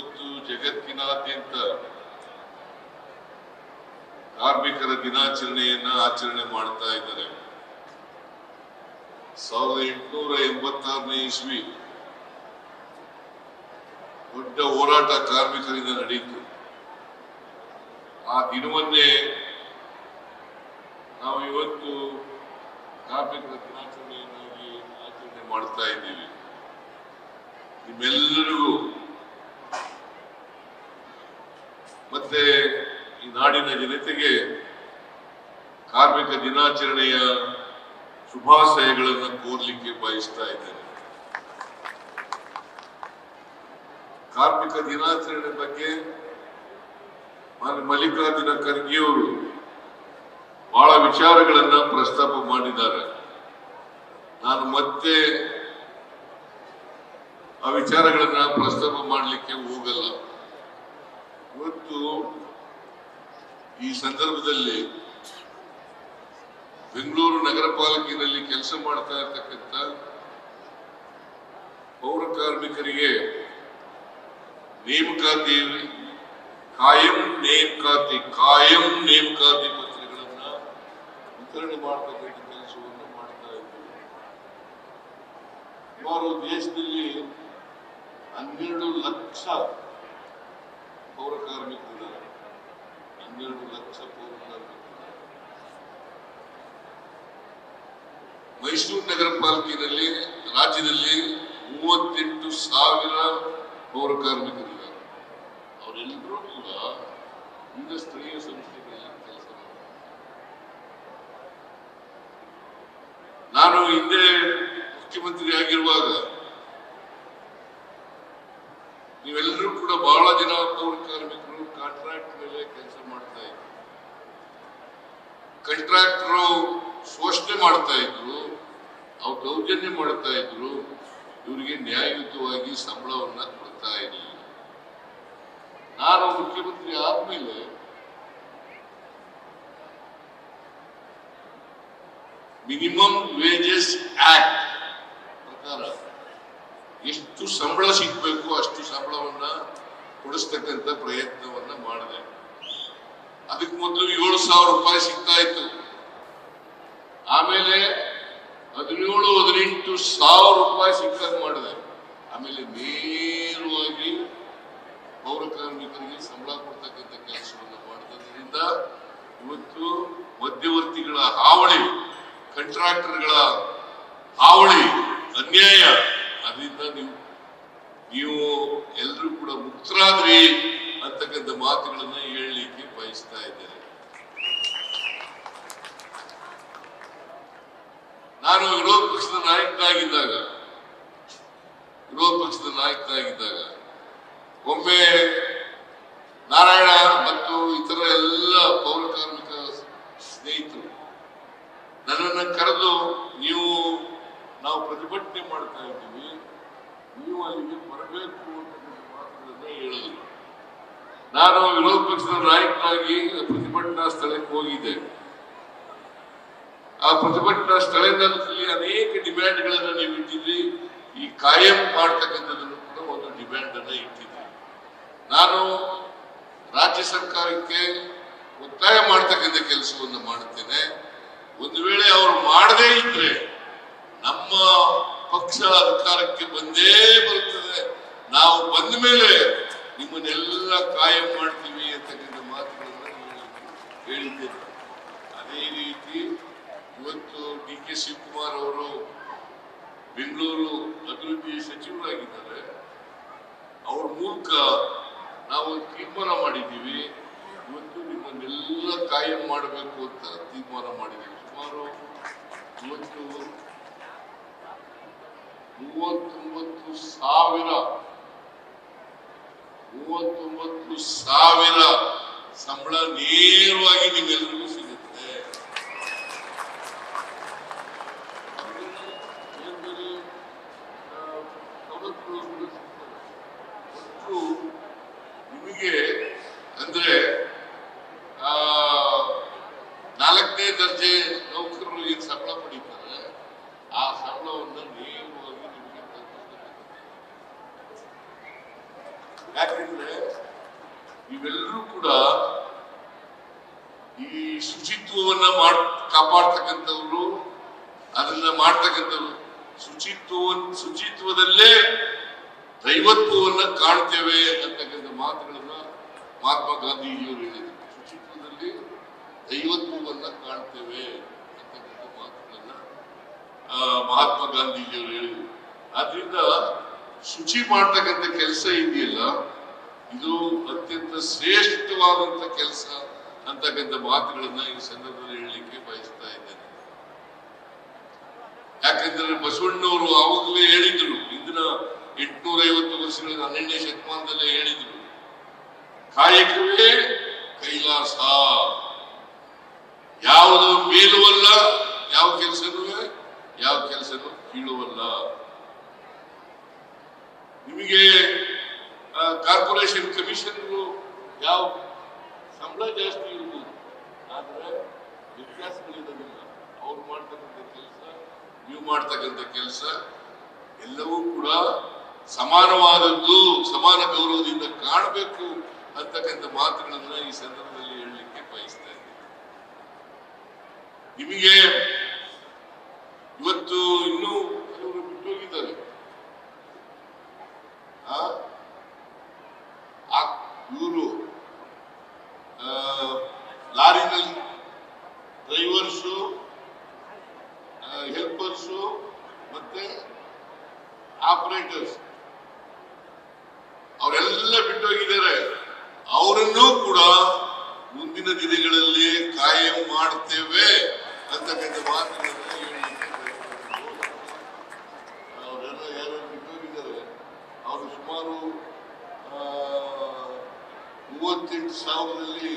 ಇವತ್ತು ಜಗತ್ತಿನಾದ್ಯಂತ ಕಾರ್ಮಿಕರ ದಿನಾಚರಣೆಯನ್ನ ಆಚರಣೆ ಮಾಡ್ತಾ ಇದ್ದಾರೆ. 1886ನೇ ಇಸ್ವಿ ದೊಡ್ಡ ಹೋರಾಟ ಕಾರ್ಮಿಕರಿಂದ ನಡೆಯಿತು. ಆ ದಿನವನ್ನೇ ನಾವು ಇವತ್ತು ಕಾರ್ಮಿಕರ ದಿನಾಚರಣೆಯನ್ನಾಗಿ ಆಚರಣೆ ಮಾಡ್ತಾ ಇದ್ದೀವಿ. ನಿಮ್ಮೆಲ್ಲರಿಗೂ ಮತ್ತೆ ಈ ನಾಡಿನ ಜನತೆಗೆ ಕಾರ್ಮಿಕ ದಿನಾಚರಣೆಯ ಶುಭಾಶಯಗಳನ್ನು ಕೋರ್ಲಿಕ್ಕೆ ಬಯಸ್ತಾ ಇದ್ದೇನೆ. ಕಾರ್ಮಿಕ ದಿನಾಚರಣೆ ಬಗ್ಗೆ ಮಲ್ಲಿಕಾರ್ಜುನ ಖರ್ಗೆಯವರು ಬಹಳ ವಿಚಾರಗಳನ್ನ ಪ್ರಸ್ತಾಪ ಮಾಡಿದ್ದಾರೆ. ನಾನು ಮತ್ತೆ ಆ ವಿಚಾರಗಳನ್ನ ಪ್ರಸ್ತಾಪ ಮಾಡಲಿಕ್ಕೆ ಹೋಗಲ್ಲ. ಇವತ್ತು ಈ ಸಂದರ್ಭದಲ್ಲಿ ಬೆಂಗಳೂರು ನಗರ ಪಾಲಿಕೆಯಲ್ಲಿ ಕೆಲಸ ಮಾಡ್ತಾ ಇರ್ತಕ್ಕಂಥ ಪೌರ ಕಾರ್ಮಿಕರಿಗೆ ನೇಮಕಾತಿ ಕಾಯಂ ನೇಮಕಾತಿ ಪತ್ರಗಳನ್ನ ವಿತರಣೆ ಮಾಡತಕ್ಕಂಥ ಕೆಲಸವನ್ನು ಮಾಡ್ತಾ ಇದ್ದೀವಿ. ಸುಮಾರು ದೇಶದಲ್ಲಿ 12 ಲಕ್ಷ ಪೌರ ಕಾರ್ಮಿಕರಿದ್ದಾರೆ. 12 ಲಕ್ಷ ಪೌರ ಕಾರ್ಮಿಕರಿದ್ದಾರೆ. ಮೈಸೂರು ನಗರ ಪಾಲಿಕೆಯಲ್ಲಿ ರಾಜ್ಯದಲ್ಲಿ 38,000 ಪೌರ ಕಾರ್ಮಿಕರಿದ್ದಾರೆ. ಅವರೆಲ್ಲರೂ ಕೂಡ ವಿವಿಧ ಸ್ಥಳೀಯ ಸಂಸ್ಥೆಗಳಲ್ಲಿ ಕೆಲಸ ಮಾಡ್ತಾರೆ. ನಾನು ಹಿಂದೆ ಮುಖ್ಯಮಂತ್ರಿ ಆಗಿರುವಾಗ ನೀವೆಲ್ಲರೂ ಕೂಡ ಬಹಳ ಜನ ಪೌರ ಕಾರ್ಮಿಕರು ಕಾಂಟ್ರಾಕ್ಟ್ ಮೇಲೆ ಕೆಲಸ ಮಾಡ್ತಾ ಇದ್ರು. ಕಾಂಟ್ರಾಕ್ಟರು ಶೋಷಣೆ ಮಾಡ್ತಾ ಇದ್ರು, ಅವ್ರು ದೌರ್ಜನ್ಯ ಮಾಡ್ತಾ ಇದ್ರು, ಇವರಿಗೆ ನ್ಯಾಯಯುತವಾಗಿ ಸಂಬಳವನ್ನ ಕೊಡ್ತಾ ಇರಲಿಲ್ಲ. ನಾನು ಮುಖ್ಯಮಂತ್ರಿ ಆದ್ಮೇಲೆ ಮಿನಿಮಮ್ ವೇಜಸ್ ಆಕ್ಟ್ ಪ್ರಕಾರ ಎಷ್ಟು ಸಂಬಳ ಸಿಗ್ಬೇಕು ಅಷ್ಟು ಸಂಬಳವನ್ನ ಕೊಡಿಸ್ತಕ್ಕಂಥ ಪ್ರಯತ್ನವನ್ನ ಮಾಡಿದೆ. ಅದಕ್ಕೆ ಮೊದಲು 7,000 ರೂಪಾಯಿ ಸಿಗ್ತಾ ಇತ್ತು. ಆಮೇಲೆ 17,000-18,000 ರೂಪಾಯಿ ಸಿಕ್ಕಾಗ ಮಾಡಿದೆ. ಆಮೇಲೆ ನೇರವಾಗಿ ಪೌರ ಕಾರ್ಮಿಕರಿಗೆ ಸಂಬಳ ಕೊಡ್ತಕ್ಕಂಥ ಕೆಲಸವನ್ನು ಮಾಡಿದ್ರಿಂದ ಇವತ್ತು ಮಧ್ಯವರ್ತಿಗಳ ಹಾವಳಿ, ಕಾಂಟ್ರಾಕ್ಟರ್ಗಳ ಹಾವಳಿ, ಅನ್ಯಾಯ, ಅದರಿಂದ ನೀವು ಎಲ್ಲರೂ ಕೂಡ ಮುಕ್ತರಾದ್ರಿ ಅಂತಕ್ಕಂಥ ಮಾತುಗಳನ್ನ ಹೇಳಲಿಕ್ಕೆ ಬಯಸ್ತಾ ಇದ್ದೇನೆ. ನಾನು ವಿರೋಧ ಪಕ್ಷದ ನಾಯಕನಾಗಿದ್ದಾಗ ಒಮ್ಮೆ ನಾರಾಯಣ ಮತ್ತು ಇತರ ಎಲ್ಲ ಪೌರ ಕಾರ್ಮಿಕ ಸ್ನೇಹಿತರು ನನ್ನನ್ನು ಕರೆದು ನಾವು ಪ್ರತಿಭಟನೆ ಮಾಡ್ತಾ ಇದ್ದೀವಿ, ನೀವು ಅಲ್ಲಿಗೆ ಬರಬೇಕು ಅಂತ ಮಾತುಗಳನ್ನ ಹೇಳಿದ್ರು. ನಾನು ವಿರೋಧ ಪಕ್ಷದ ನಾಯಕನಾಗಿ ಪ್ರತಿಭಟನಾ ಸ್ಥಳಕ್ಕೆ ಹೋಗಿದ್ದೆ. ಆ ಪ್ರತಿಭಟನಾ ಸ್ಥಳದಲ್ಲಿ ಅನೇಕ ಡಿಮ್ಯಾಂಡ್ಗಳನ್ನ ನೀವು ಇಟ್ಟಿದ್ರಿ. ಈ ಕಾಯಂ ಮಾಡ್ತಕ್ಕಂಥದ್ದನ್ನು ಕೂಡ ಒಂದು ಡಿಮ್ಯಾಂಡ್ ಅನ್ನ ಇಟ್ಟಿದ್ರಿ. ನಾನು ರಾಜ್ಯ ಸರ್ಕಾರಕ್ಕೆ ಒತ್ತಾಯ ಮಾಡ್ತಕ್ಕಂಥ ಕೆಲಸವನ್ನು ಮಾಡುತ್ತೇನೆ. ಒಂದು ವೇಳೆ ಅವರು ಮಾಡದೇ ಇದ್ರೆ ನಮ್ಮ ಪಕ್ಷ ಅಧಿಕಾರಕ್ಕೆ ಬಂದೇ ಬರುತ್ತದೆ, ನಾವು ಬಂದ ಮೇಲೆ ನಿಮ್ಮನ್ನೆಲ್ಲ ಕಾಯಂ ಮಾಡ್ತೀವಿ ಅಂತಕ್ಕಂಥ ಮಾತುಗಳನ್ನು ಹೇಳಿದ್ದೇನೆ. ಅದೇ ರೀತಿ ಇವತ್ತು DK ಶಿವಕುಮಾರ್ ಅವರು ಬೆಂಗಳೂರು ಅಭಿವೃದ್ಧಿ ಸಚಿವರಾಗಿದ್ದಾರೆ. ಅವ್ರ ಮೂಲಕ ನಾವು ತೀರ್ಮಾನ ಮಾಡಿದ್ದೀವಿ, ಇವತ್ತು ನಿಮ್ಮನ್ನೆಲ್ಲ ಕಾಯಂ ಮಾಡಬೇಕು ಅಂತ ತೀರ್ಮಾನ ಮಾಡಿದ್ದೀವಿ. ಸುಮಾರು ಇವತ್ತು 39,000 ಸಂಬಳ ನೇರವಾಗಿ ನಿಮ್ಮೆಲ್ಲರಿಗೂ ಸಿಗುತ್ತೆ. ನಿಮಗೆ ಅಂದ್ರೆ 4ನೇ ದರ್ಜೆ ನೌಕರರು ಏನು ಸಂಬಳ ಪಡೀತಾರೆ ಆ ಸಂಬಳವನ್ನು ನೇರವಾಗಿ ನಿಮಗೆ ಯಾಕೆ ಯಾಕಂದ್ರೆ ಇವೆಲ್ಲರೂ ಕೂಡ ಈ ಶುಚಿತ್ವವನ್ನ ಕಾಪಾಡ್ತಕ್ಕಂಥವ್ರು, ಅದನ್ನ ಮಾಡ್ತಕ್ಕಂಥವ್ರು. ಶುಚಿತ್ವದಲ್ಲೇ ದೈವತ್ವವನ್ನ ಕಾಣ್ತೇವೆ ಅಂತಕ್ಕಂಥ ಮಾತುಗಳನ್ನ ಮಹಾತ್ಮ ಗಾಂಧೀಜಿಯವರು ಹೇಳಿದರು. ಶುಚಿತ್ವದಲ್ಲಿ ದೈವತ್ವವನ್ನ ಕಾಣ್ತೇವೆ ಅಂತಕ್ಕಂಥ ಮಾತುಗಳನ್ನ ಮಹಾತ್ಮ ಗಾಂಧೀಜಿಯವರು ಹೇಳಿದರು. ಆದ್ರಿಂದ ಶುಚಿ ಮಾಡ್ತಕ್ಕಂಥ ಕೆಲಸ ಇದೆಯಲ್ಲ, ಇದು ಅತ್ಯಂತ ಶ್ರೇಷ್ಠವಾದಂತ ಕೆಲಸ ಅಂತಕ್ಕಂಥ ಮಾತುಗಳನ್ನ ಈ ಸಂದರ್ಭದಲ್ಲಿ ಹೇಳಲಿಕ್ಕೆ ಬಯಸ್ತಾ ಇದ್ದೇನೆ. ಯಾಕಂದ್ರೆ ಬಸವಣ್ಣವರು ಆವಾಗಲೇ ಹೇಳಿದ್ರು, ಇಂದಿನ 850 ವರ್ಷಗಳ 12ನೇ ಶತಮಾನದಲ್ಲೇ ಹೇಳಿದ್ರು, ಕಾಯಕವೇ ಕೈಲಾಸ, ಯಾವುದು ಮೇಲುವಲ್ಲ, ಯಾವ ಕೆಲಸನೂ ಕೀಳುವಲ್ಲ. ನಿಮಗೆ ಕಾರ್ಪೊರೇಷನ್ ಕಮಿಷನರು ಯಾವ ಸಂಬಳ ಜಾಸ್ತಿ ಇರ್ಬೋದು, ಆದ್ರೆ ವ್ಯತ್ಯಾಸಗಳಿರೋದಿಲ್ಲ. ಅವ್ರು ಮಾಡ್ತಕ್ಕಂಥ ಕೆಲಸ, ನೀವು ಮಾಡ್ತಕ್ಕಂಥ ಕೆಲಸ ಎಲ್ಲವೂ ಕೂಡ ಸಮಾನವಾದದ್ದು, ಸಮಾನ ಗೌರವದಿಂದ ಕಾಣಬೇಕು ಅಂತಕ್ಕಂಥ ಮಾತುಗಳನ್ನ ಈ ಸಂದರ್ಭದಲ್ಲಿ ಹೇಳಲಿಕ್ಕೆ ಬಯಸ್ತಾ ಇದ್ದೀನಿ. ನಿಮಗೆ ಇವತ್ತು ಇನ್ನೂ ಕೆಲವರು ಬಿಟ್ಟೋಗಿದ್ದಾರೆ. ಇವರು ಲಾರಿನಲ್ಲಿ ಡ್ರೈವರ್ಸು, ಹೆಲ್ಪರ್ಸು ಮತ್ತೆ ಆಪರೇಟರ್ಸ್ ಅವರೆಲ್ಲ ಬಿಟ್ಟೋಗಿದ್ದಾರೆ. ಅವರನ್ನೂ ಕೂಡ ಮುಂದಿನ ದಿನಗಳಲ್ಲಿ ಕಾಯಂ ಮಾಡ್ತೇವೆ ಅಂತಕ್ಕಂಥ ಮಾತುಗಳನ್ನ ಹೇಳಲಿಕ್ಕೆ ಅವರೆಲ್ಲ ಯಾರು ಬಿಟ್ಟೋಗಿದ್ದಾರೆ. ಅವರು ಸುಮಾರು 38,000ರಲ್ಲಿ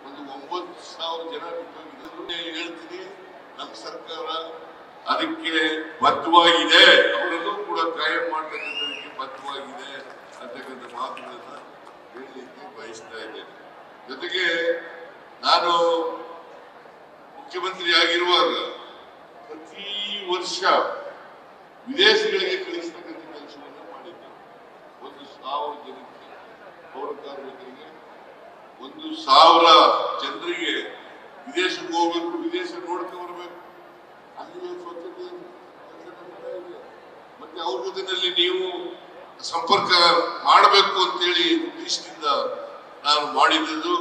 ಒಂದು 9,000 ಜನ ಬಿಟ್ಟೋಗಿದ್ದಾರೆ. ಹೇಳ್ತೀನಿ, ನಮ್ಮ ಸರ್ಕಾರ ಅದಕ್ಕೆ ಬದ್ಧವಾಗಿದೆ, ಅವರನ್ನು ಕೂಡ ಕಾಯಂ ಮಾಡ್ತಕ್ಕಂಥದಕ್ಕೆ ಬದ್ಧವಾಗಿದೆ ಅಂತಕ್ಕಂಥ ಮಾತುಗಳನ್ನ ಹೇಳಲಿಕ್ಕೆ ಬಯಸ್ತಾ ಇದ್ದೇನೆ. ಜೊತೆಗೆ ನಾನು ಮುಖ್ಯಮಂತ್ರಿ ಆಗಿರುವಾಗ ಪ್ರತಿ ವರ್ಷ ವಿದೇಶಗಳಿಗೆ ಕಳಿಸ್ತಕ್ಕಂಥ ಕೆಲಸವನ್ನು ಮಾಡಿದ್ದೇನೆ. 1,000 ಜನಕ್ಕೆ, ಪೌರ ಕಾರ್ಮಿಕರಿಗೆ 1,000 ಜನರಿಗೆ ವಿದೇಶಕ್ಕೆ ಹೋಗ್ಬೇಕು, ವಿದೇಶ ನೋಡ್ಕೊಂಡು ಬರ್ಬೇಕು, ಅಲ್ಲಿ ಸ್ವಚ್ಛತೆ ಮತ್ತೆ ಅವ್ರ ಜೊತೆಯಲ್ಲಿ ನೀವು ಸಂಪರ್ಕ ಮಾಡಬೇಕು ಅಂತೇಳಿ ಉದ್ದೇಶದಿಂದ ನಾನು ಮಾಡಿದ್ದು.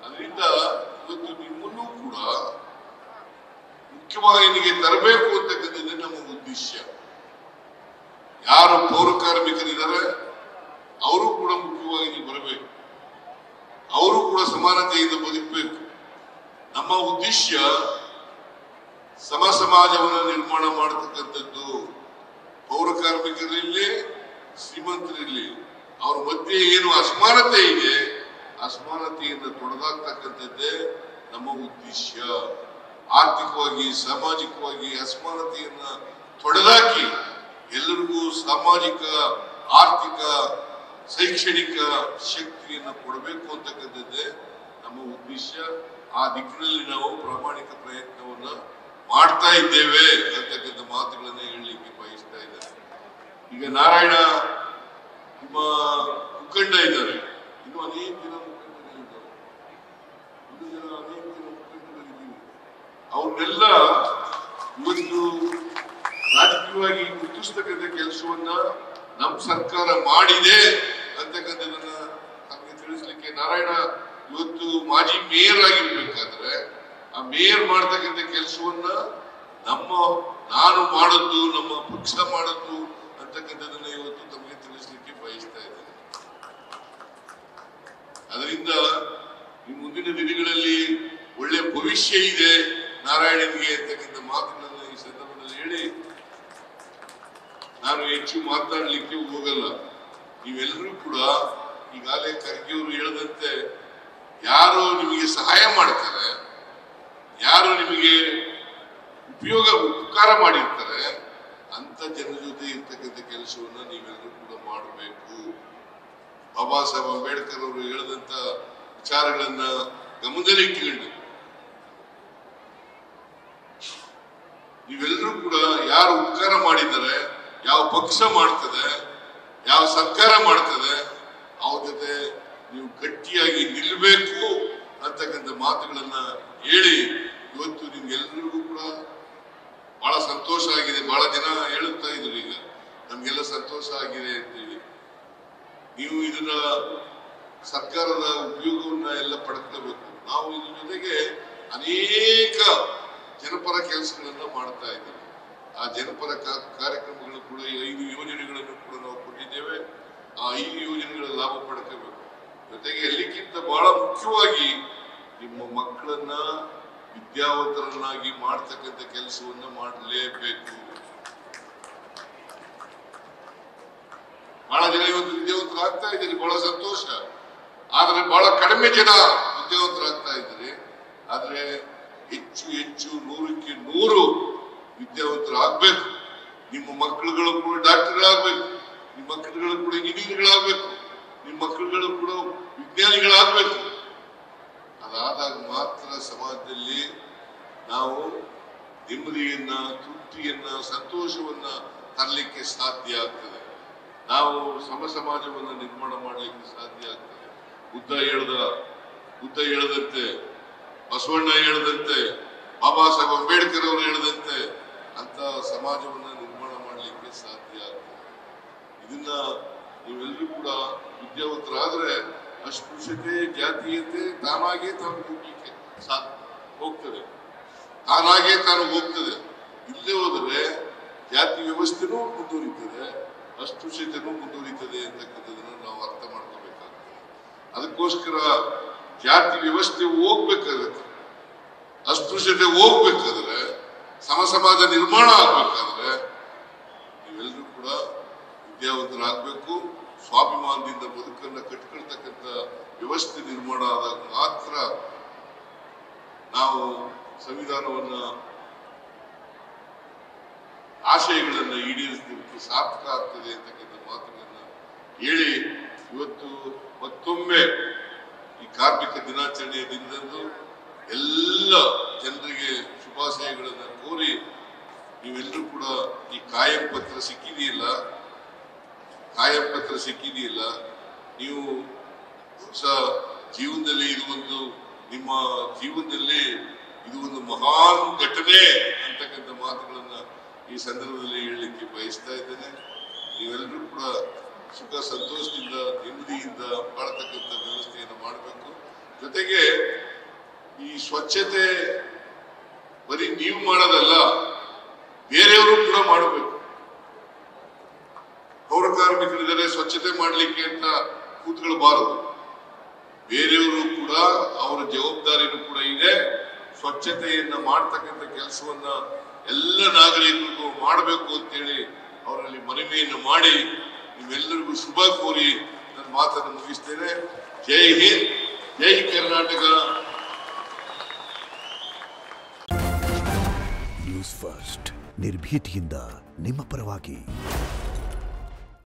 ಅದರಿಂದ ಇವತ್ತು ನಿಮ್ಮನ್ನೂ ಕೂಡ ಮುಖ್ಯವಾಹಿನಿಗೆ ತರಬೇಕು ಅಂತಕ್ಕಂಥದ್ದೇ ನಮ್ಮ ಉದ್ದೇಶ. ಯಾರು ಪೌರ ಕಾರ್ಮಿಕರಿದ್ದಾರೆ ಅವರು ಕೂಡ ಮುಖ್ಯವಾಹಿನಿ ಬರಬೇಕು, ಅವರು ಕೂಡ ಸಮಾನತೆಯಿಂದ ಬದುಕಬೇಕು. ನಮ್ಮ ಉದ್ದೇಶ ಸಮಾಜವನ್ನು ನಿರ್ಮಾಣ ಮಾಡತಕ್ಕಂಥದ್ದು. ಪೌರ ಕಾರ್ಮಿಕರಲ್ಲಿ, ಶ್ರೀಮಂತರಲ್ಲಿ ಅವ್ರ ಮಧ್ಯೆ ಏನು ಅಸಮಾನತೆ ಇದೆ, ಅಸಮಾನತೆಯಿಂದ ತೊಡೆದಾಗ್ತಕ್ಕಂಥದ್ದೇ ನಮ್ಮ ಉದ್ದೇಶ. ಆರ್ಥಿಕವಾಗಿ, ಸಾಮಾಜಿಕವಾಗಿ ಅಸಮಾನತೆಯನ್ನ ತೊಡೆದಾಕಿ ಎಲ್ಲರಿಗೂ ಸಾಮಾಜಿಕ, ಆರ್ಥಿಕ, ಶೈಕ್ಷಣಿಕ ಶಕ್ತಿಯನ್ನು ಕೊಡಬೇಕು ಅಂತಕ್ಕಂಥದ್ದೇ ನಮ್ಮ ಉದ್ದೇಶ. ಆ ದಿಕ್ಕಿನಲ್ಲಿ ನಾವು ಪ್ರಾಮಾಣಿಕ ಪ್ರಯತ್ನವನ್ನ ಮಾಡ್ತಾ ಇದ್ದೇವೆ ಅಂತಕ್ಕಂಥ ಮಾತುಗಳನ್ನ ಹೇಳಲಿಕ್ಕೆ ಬಯಸ್ತಾ ಇದ್ದಾರೆ. ಈಗ ನಾರಾಯಣ ನಿಮ್ಮ ಮುಖಂಡ ಇದ್ದಾರೆ, ಇನ್ನು ಅನೇಕ ಜನ ಮುಖಂಡಗಳಿದ್ದಾರೆ, ಅನೇಕ ಜನ ಮುಖಂಡಗಳಿದ್ದೀವಿ. ಅವ್ರನ್ನೆಲ್ಲ ಇವತ್ತು ರಾಜಕೀಯವಾಗಿ ಗುರುತಿಸ್ತಕ್ಕಂಥ ಕೆಲಸವನ್ನ ನಮ್ಮ ಸರ್ಕಾರ ಮಾಡಿದೆ ಅಂತಕ್ಕಂಥದನ್ನ ನಮಗೆ ತಿಳಿಸ್ಲಿಕ್ಕೆ, ನಾರಾಯಣ ಇವತ್ತು ಮಾಜಿ ಮೇಯರ್ ಆಗಿರ್ಬೇಕಾದ್ರೆ ಆ ಮೇಯರ್ ಮಾಡ್ತಕ್ಕಂಥ ಕೆಲಸವನ್ನ ನಾನು ಮಾಡದ್ದು, ನಮ್ಮ ಪಕ್ಷ ಮಾಡದ್ದು ಅಂತಕ್ಕಂಥದನ್ನ ಇವತ್ತು ತಮಗೆ ತಿಳಿಸ್ಲಿಕ್ಕೆ ಬಯಸ್ತಾ ಇದ್ದೇನೆ. ಅದರಿಂದ ಈ ಮುಂದಿನ ದಿನಗಳಲ್ಲಿ ಒಳ್ಳೆ ಭವಿಷ್ಯ ಇದೆ ನಾರಾಯಣನಿಗೆ ಅಂತಕ್ಕಂಥ ಮಾತುಗಳನ್ನ ಈ ಸಂದರ್ಭದಲ್ಲಿ ಹೇಳಿ ನಾನು ಹೆಚ್ಚು ಮಾತನಾಡಲಿಕ್ಕೆ ಹೋಗಲ್ಲ. ನೀವೆಲ್ಲರೂ ಕೂಡ ಈಗಾಗಲೇ ಖರ್ಗೆಯವರು ಹೇಳದಂತೆ ಯಾರು ನಿಮಗೆ ಸಹಾಯ ಮಾಡ್ತಾರೆ, ಯಾರು ನಿಮಗೆ ಉಪಕಾರ ಮಾಡಿರ್ತಾರೆ ಅಂತ ಜನರ ಜೊತೆ ಇರ್ತಕ್ಕಂಥ ಕೆಲಸವನ್ನ ನೀವೆಲ್ಲರೂ ಕೂಡ ಮಾಡಬೇಕು. ಬಾಬಾ ಸಾಹೇಬ್ ಅಂಬೇಡ್ಕರ್ ಅವರು ಹೇಳಿದಂತ ವಿಚಾರಗಳನ್ನ ಗಮನದಲ್ಲಿ ಇಟ್ಟುಕೊಂಡು ನೀವೆಲ್ಲರೂ ಕೂಡ ಯಾರು ಉಪಕಾರ ಮಾಡಿದ್ದಾರೆ, ಯಾವ ಪಕ್ಷ ಮಾಡ್ತದೆ, ಯಾವ ಸರ್ಕಾರ ಮಾಡ್ತದೆ ಅವ್ರ ಜೊತೆ ನೀವು ಗಟ್ಟಿಯಾಗಿ ನಿಲ್ಲಬೇಕು ಅಂತಕ್ಕಂಥ ಮಾತುಗಳನ್ನ ಹೇಳಿ ಇವತ್ತು ನಿಮ್ಗೆಲ್ಲರಿಗೂ ಕೂಡ ಬಹಳ ಸಂತೋಷ ಆಗಿದೆ. ಬಹಳ ಜನ ಹೇಳುತ್ತಾ ಇದ್ರು ಈಗ ನಮ್ಗೆಲ್ಲ ಸಂತೋಷ ಆಗಿದೆ ಅಂತೇಳಿ. ನೀವು ಇದನ್ನ ಸರ್ಕಾರದ ಉಪಯೋಗವನ್ನ ಎಲ್ಲ ಪಡ್ಕೋಬೇಕು. ನಾವು ಇದ್ರ ಜೊತೆಗೆ ಅನೇಕ ಜನಪರ ಕೆಲಸಗಳನ್ನ ಮಾಡ್ತಾ ಇದ್ದೀವಿ. ಆ ಜನಪರ ಕಾರ್ಯಕ್ರಮಗಳು ಕೂಡ 5 ಯೋಜನೆಗಳನ್ನು ಕೂಡ ನಾವು ಕೊಟ್ಟಿದ್ದೇವೆ. ಆ 5 ಯೋಜನೆಗಳ ಲಾಭ ಪಡ್ಕೋಬೇಕು. ಜೊತೆಗೆ ಎಲ್ಲಕ್ಕಿಂತ ಬಹಳ ಮುಖ್ಯವಾಗಿ ನಿಮ್ಮ ಮಕ್ಕಳನ್ನ ವಿದ್ಯಾವಂತರನ್ನಾಗಿ ಮಾಡ್ತಕ್ಕಂಥ ಕೆಲಸವನ್ನ ಮಾಡಲೇಬೇಕು. ಬಹಳ ಜನ ಇವತ್ತು ವಿದ್ಯಾವಂತರಾಗ್ತಾ ಇದ್ದೀರಿ, ಬಹಳ ಸಂತೋಷ. ಆದ್ರೆ ಬಹಳ ಕಡಿಮೆ ಜನ ವಿದ್ಯಾವಂತರಾಗ್ತಾ ಇದ್ದೀರಿ. ಆದ್ರೆ ಹೆಚ್ಚು 100ಕ್ಕೆ 100 ವಿದ್ಯಾವಂತರಾಗಬೇಕು. ನಿಮ್ಮ ಮಕ್ಕಳುಗಳು ಕೂಡ ಡಾಕ್ಟರ್ಗಳಾಗಬೇಕು, ನಿಮ್ಮ ಮಕ್ಕಳುಗಳು ಕೂಡ ಇಂಜಿನಿಯರ್ಗಳಾಗಬೇಕು, ನಿಮ್ಮ ಮಕ್ಕಳುಗಳು ಕೂಡ ವಿಜ್ಞಾನಿಗಳಾಗಬೇಕು. ಅದಾದಾಗ ಮಾತ್ರ ಸಮಾಜದಲ್ಲಿ ನಾವು ನೆಮ್ಮದಿಯನ್ನ, ತೃಪ್ತಿಯನ್ನ, ಸಂತೋಷವನ್ನ ತರಲಿಕ್ಕೆ ಸಾಧ್ಯ ಆಗ್ತದೆ. ನಾವು ಸಮಾಜವನ್ನು ನಿರ್ಮಾಣ ಮಾಡಲಿಕ್ಕೆ ಸಾಧ್ಯ ಆಗ್ತದೆ. ಬುದ್ಧ ಹೇಳದಂತೆ, ಬಸವಣ್ಣ ಹೇಳದಂತೆ, ಬಾಬಾ ಸಾಹೇಬ್ ಅಂಬೇಡ್ಕರ್ ಅವರು ಹೇಳದಂತೆ ಅಂತ ಸಮಾಜವನ್ನು ನಿರ್ಮಾಣ ಮಾಡಲಿಕ್ಕೆ ಸಾಧ್ಯ ಆಗ್ತದೆ. ಇದನ್ನ ನೀವೆಲ್ಲರೂ ಕೂಡ ವಿದ್ಯಾವಂತರಾದ್ರೆ ಅಸ್ಪೃಶ್ಯತೆ, ಜಾತೀಯತೆ ತಾನಾಗೇ ತಾನು ಹೋಗ್ಲಿಕ್ಕೆ ಹೋಗ್ತದೆ, ತಾನಾಗೇ ತಾನು ಹೋಗ್ತದೆ. ಇಲ್ಲೇ ಹೋದರೆ ಜಾತಿ ವ್ಯವಸ್ಥೆನೂ ಮುಂದುವರಿತದೆ, ಅಸ್ಪೃಶ್ಯತೆನೂ ಮುಂದುವರಿತದೆ ಅಂತಕ್ಕಂಥದನ್ನು ನಾವು ಅರ್ಥ ಮಾಡ್ಕೋಬೇಕಾಗ್ತದೆ. ಅದಕ್ಕೋಸ್ಕರ ಜಾತಿ ವ್ಯವಸ್ಥೆ ಹೋಗ್ಬೇಕಾಗತ್ತೆ, ಅಸ್ಪೃಶ್ಯತೆ ಹೋಗ್ಬೇಕಾದ್ರೆ, ಸಮಾಜ ನಿರ್ಮಾಣ ಆಗ್ಬೇಕಾದ್ರೆ ನೀವೆಲ್ಲರೂ ಕೂಡ ವಿದ್ಯಾವಂತರಾಗಬೇಕು. ಸ್ವಾಭಿಮಾನದಿಂದ ಬದುಕನ್ನ ಕಟ್ಕೊಳ್ತಕ್ಕಂಥ ವ್ಯವಸ್ಥೆ ನಿರ್ಮಾಣ ಆದಾಗ ಮಾತ್ರ ನಾವು ಸಂವಿಧಾನವನ್ನ ಆಶಯಗಳನ್ನ ಈಡೇರಿಸಲಿಕ್ಕೆ ಸಾರ್ಥಕ ಆಗ್ತದೆ ಅಂತಕ್ಕಂಥ ಮಾತುಗಳನ್ನ ಹೇಳಿ ಇವತ್ತು ಮತ್ತೊಮ್ಮೆ ಈ ಕಾರ್ಮಿಕ ದಿನಾಚರಣೆಯ ದಿನದಂದು ಎಲ್ಲ ಜನರಿಗೆ ಶುಭಾಶಯಗಳನ್ನ ಕೋರಿ, ನೀವೆಲ್ಲರೂ ಕೂಡ ಈ ಕಾಯಂ ಪತ್ರ ಸಿಕ್ಕಿದೆಯಲ್ಲ, ನೀವು ಹೊಸ ಜೀವನದಲ್ಲಿ ನಿಮ್ಮ ಜೀವನದಲ್ಲಿ ಇದು ಒಂದು ಮಹಾನ್ ಘಟನೆ ಅಂತಕ್ಕಂಥ ಮಾತುಗಳನ್ನ ಈ ಸಂದರ್ಭದಲ್ಲಿ ಹೇಳಲಿಕ್ಕೆ ಬಯಸ್ತಾ ಇದ್ದೇನೆ. ನೀವೆಲ್ಲರೂ ಕೂಡ ಸುಖ ಸಂತೋಷದಿಂದ ನೆಮ್ಮದಿಯಿಂದ ಬಾಳತಕ್ಕಂಥ ವ್ಯವಸ್ಥೆಯನ್ನು ಮಾಡಬೇಕು. ಜೊತೆಗೆ ಈ ಸ್ವಚ್ಛತೆ ಬರೀ ನೀವು ಮಾಡೋದಲ್ಲ, ಬೇರೆಯವರು ಕೂಡ ಮಾಡಬೇಕು. ಪೌರ ಕಾರ್ಮಿಕರಿದ್ದಾರೆ, ಸ್ವಚ್ಛತೆ ಮಾಡಲಿಕ್ಕೆ ಅಂತ ಕೂತ್ಕೊಳ್ಬಾರದು. ಬೇರೆಯವರು ಕೂಡ ಅವರ ಜವಾಬ್ದಾರಿನೂ ಕೂಡ ಇದೆ. ಸ್ವಚ್ಛತೆಯನ್ನ ಮಾಡ್ತಕ್ಕಂಥ ಕೆಲಸವನ್ನ ಎಲ್ಲ ನಾಗರಿಕರಿಗೂ ಮಾಡಬೇಕು ಅಂತೇಳಿ ಅವರಲ್ಲಿ ಮನವಿಯನ್ನು ಮಾಡಿ ನಿಮ್ಮೆಲ್ಲರಿಗೂ ಶುಭ ಕೋರಿ ನನ್ನ ಮಾತನ್ನು ಮುಗಿಸ್ತೇನೆ. ಜೈ ಹಿಂದ್, ಜೈ ಕರ್ನಾಟಕ. ನ್ಯೂಸ್ ಫಸ್ಟ್, ನಿರ್ಭೀತಿಯಿಂದ ನಿಮ್ಮ ಪರವಾಗಿ.